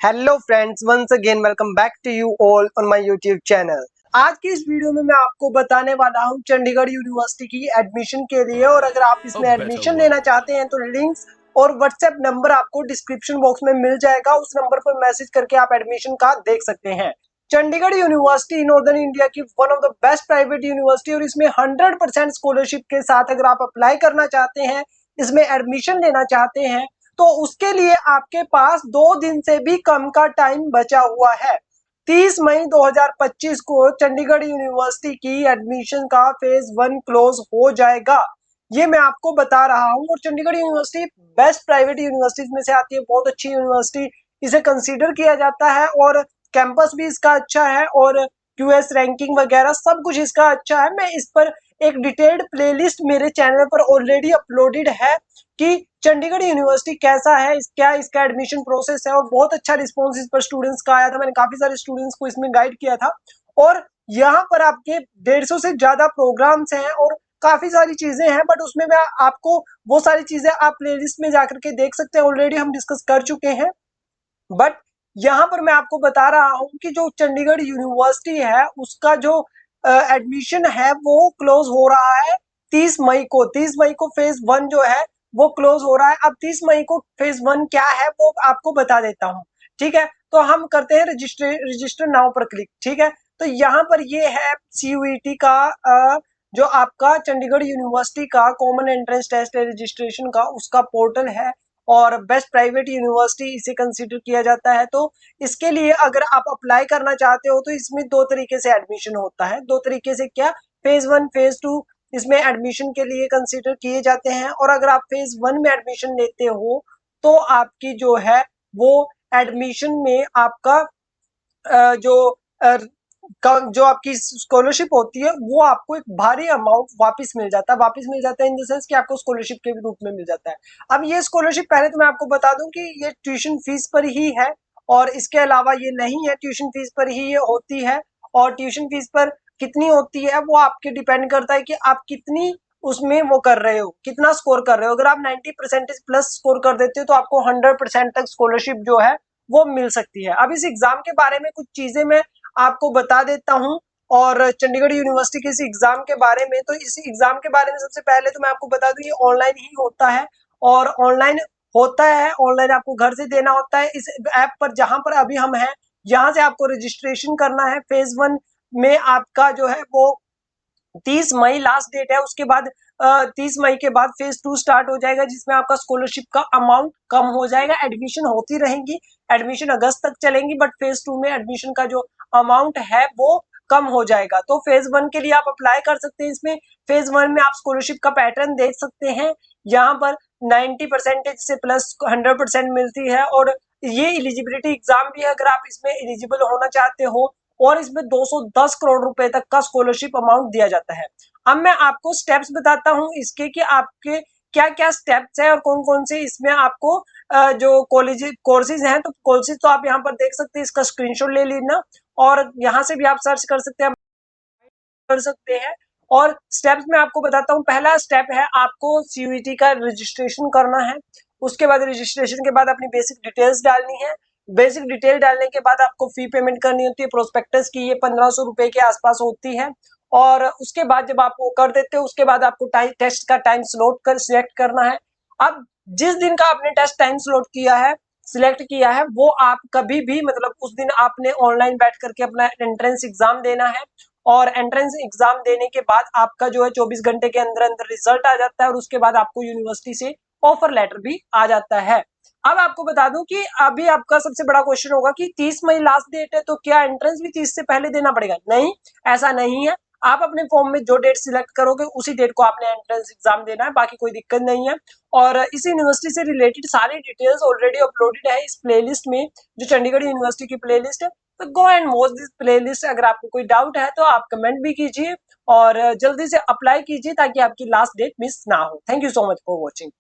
Hello friends, once again welcome back to you all on my YouTube channel. आज की इस video में मैं आपको बताने वाला हूं चंडीगढ़ यूनिवर्सिटी की एडमिशन के लिए। और अगर आप A इसमें better एडमिशन लेना world. चाहते हैं तो लिंक्स और व्हाट्सएप नंबर आपको डिस्क्रिप्शन बॉक्स में मिल जाएगा। उस नंबर पर मैसेज करके आप एडमिशन का देख सकते हैं। चंडीगढ़ यूनिवर्सिटी नॉर्दर्न इंडिया की one of the best private university और इसमें 100% स्कॉलरशिप के साथ अगर आप अप्लाई करना चाहते हैं, इसमें एडमिशन लेना चाहते हैं, तो उसके लिए आपके पास 2 दिन से भी कम का टाइम बचा हुआ है। 30 मई 2025 को चंडीगढ़ यूनिवर्सिटी की एडमिशन का फेज 1 क्लोज हो जाएगा। ये मैं आपको बता रहा हूँ। और Chandigarh university best private universities में से आती है, बहुत अच्छी यूनिवर्सिटी इसे कंसीडर किया जाता है। और कैंपस भी इसका अच्छा है और क्यूएस रैंकिंग वगैरह सब कुछ इसका अच्छा है। मैं इस पर एक डिटेल्ड प्लेलिस्ट मेरे चैनल पर ऑलरेडी अपलोडेड है कि चंडीगढ़ यूनिवर्सिटी कैसा है, क्या इसका एडमिशन प्रोसेस है। और बहुत अच्छा रिस्पॉन्स इस पर स्टूडेंट्स का आया था। मैंने काफी सारे स्टूडेंट्स को इसमें गाइड किया था। और यहाँ पर आपके 150 से ज्यादा प्रोग्राम्स हैं और काफी सारी चीजें हैं, बट उसमें मैं आपको वो सारी चीजें आप प्लेलिस्ट में जाकर के देख सकते हैं, ऑलरेडी हम डिस्कस कर चुके हैं। बट यहाँ पर मैं आपको बता रहा हूँ कि जो चंडीगढ़ यूनिवर्सिटी है उसका जो एडमिशन है वो क्लोज हो रहा है 30 मई को। 30 मई को फेज 1 जो है वो क्लोज हो रहा है। अब 30 मई को फेज 1 क्या है वो आपको बता देता हूँ। ठीक है, तो हम करते हैं रजिस्टर नाउ पर क्लिक। ठीक है, तो यहाँ पर ये है सीयूईटी का जो आपका चंडीगढ़ यूनिवर्सिटी का कॉमन एंट्रेंस टेस्ट रजिस्ट्रेशन का उसका पोर्टल है। और बेस्ट प्राइवेट यूनिवर्सिटी इसे कंसीडर किया जाता है। तो इसके लिए अगर आप अप्लाई करना चाहते हो तो इसमें दो तरीके से एडमिशन होता है। दो तरीके से क्या, फेज 1 फेज 2 इसमें एडमिशन के लिए कंसीडर किए जाते हैं। और अगर आप फेज 1 में एडमिशन लेते हो तो आपकी जो है वो एडमिशन में आपका जो जो आपकी स्कॉलरशिप होती है वो आपको एक भारी अमाउंट वापस मिल जाता है। वापस मिल जाता है इन द सेंस कि आपको स्कॉलरशिप के रूप में मिल जाता है। अब ये स्कॉलरशिप पहले तो मैं आपको बता दूं कि ये ट्यूशन फीस पर ही है और इसके अलावा ये नहीं है। ट्यूशन फीस पर ही ये होती है। और ट्यूशन फीस पर कितनी होती है वो आपके डिपेंड करता है कि आप कितनी उसमें वो कर रहे हो, कितना स्कोर कर रहे हो। अगर आप 90% प्लस स्कोर कर देते हो तो आपको 100% तक स्कॉलरशिप जो है वो मिल सकती है। अब इस एग्जाम के बारे में कुछ चीजें मैं आपको बता देता हूं। और चंडीगढ़ यूनिवर्सिटी के इस एग्जाम के बारे में, तो इस एग्जाम के बारे में सबसे पहले तो मैं आपको बता दूं ये ऑनलाइन ही होता है। और ऑनलाइन होता है, ऑनलाइन आपको घर से देना होता है। इस ऐप पर जहां पर अभी हम हैं यहाँ से आपको रजिस्ट्रेशन करना है। फेज 1 में आपका जो है वो 30 मई लास्ट डेट है। उसके बाद 30 मई के बाद फेज 2 स्टार्ट हो जाएगा जिसमें आपका स्कॉलरशिप का अमाउंट कम हो जाएगा। एडमिशन होती रहेंगी, एडमिशन अगस्त तक चलेंगी, बट फेज 2 में एडमिशन का जो अमाउंट है वो कम हो जाएगा। तो फेज 1 के लिए आप अप्लाई कर सकते हैं। इसमें फेज 1 में आप स्कॉलरशिप का पैटर्न देख सकते हैं। यहाँ पर 90% से प्लस 100% मिलती है। और ये एलिजिबिलिटी एग्जाम भी है अगर आप इसमें एलिजिबल होना चाहते हो। और इसमें 210 करोड़ रुपए तक का स्कॉलरशिप अमाउंट दिया जाता है। अब मैं आपको स्टेप्स बताता हूं इसके कि आपके क्या क्या स्टेप्स है और कौन कौन से इसमें आपको जो कॉलेज कोर्सेज हैं। तो कोर्सेज तो आप यहाँ पर देख सकते हैं, इसका स्क्रीनशॉट ले लेना और यहाँ से भी आप सर्च कर सकते हैं, कर सकते हैं। और स्टेप्स में आपको बताता हूँ। पहला स्टेप है आपको सीयूईटी का रजिस्ट्रेशन करना है। उसके बाद रजिस्ट्रेशन के बाद अपनी बेसिक डिटेल्स डालनी है। बेसिक डिटेल डालने के बाद आपको फी पेमेंट करनी होती है प्रोस्पेक्टस की, ये 1500 रुपए के आसपास होती है। और उसके बाद जब आप वो कर देते हो उसके बाद आपको टेस्ट का टाइम स्लॉट कर सिलेक्ट करना है। अब जिस दिन का आपने टेस्ट टाइम स्लॉट किया है, सिलेक्ट किया है, वो आप कभी भी मतलब उस दिन आपने ऑनलाइन बैठ करके अपना एंट्रेंस एग्जाम देना है। और एंट्रेंस एग्जाम देने के बाद आपका जो है 24 घंटे के अंदर अंदर रिजल्ट आ जाता है और उसके बाद आपको यूनिवर्सिटी से ऑफर लेटर भी आ जाता है। अब आपको बता दूं कि अभी आपका सबसे बड़ा क्वेश्चन होगा कि 30 मई लास्ट डेट है तो क्या एंट्रेंस भी 30 से पहले देना पड़ेगा? नहीं, ऐसा नहीं है। आप अपने फॉर्म में जो डेट सिलेक्ट करोगे उसी डेट को आपने एंट्रेंस एग्जाम देना है, बाकी कोई दिक्कत नहीं है। और इस यूनिवर्सिटी से रिलेटेड सारी डिटेल्स ऑलरेडी अपलोडेड है इस प्लेलिस्ट में, जो चंडीगढ़ यूनिवर्सिटी की प्लेलिस्ट है। तो go and watch this playlist. अगर आपको कोई डाउट है तो आप कमेंट भी कीजिए और जल्दी से अप्लाई कीजिए ताकि आपकी लास्ट डेट मिस ना हो। Thank you so much for watching.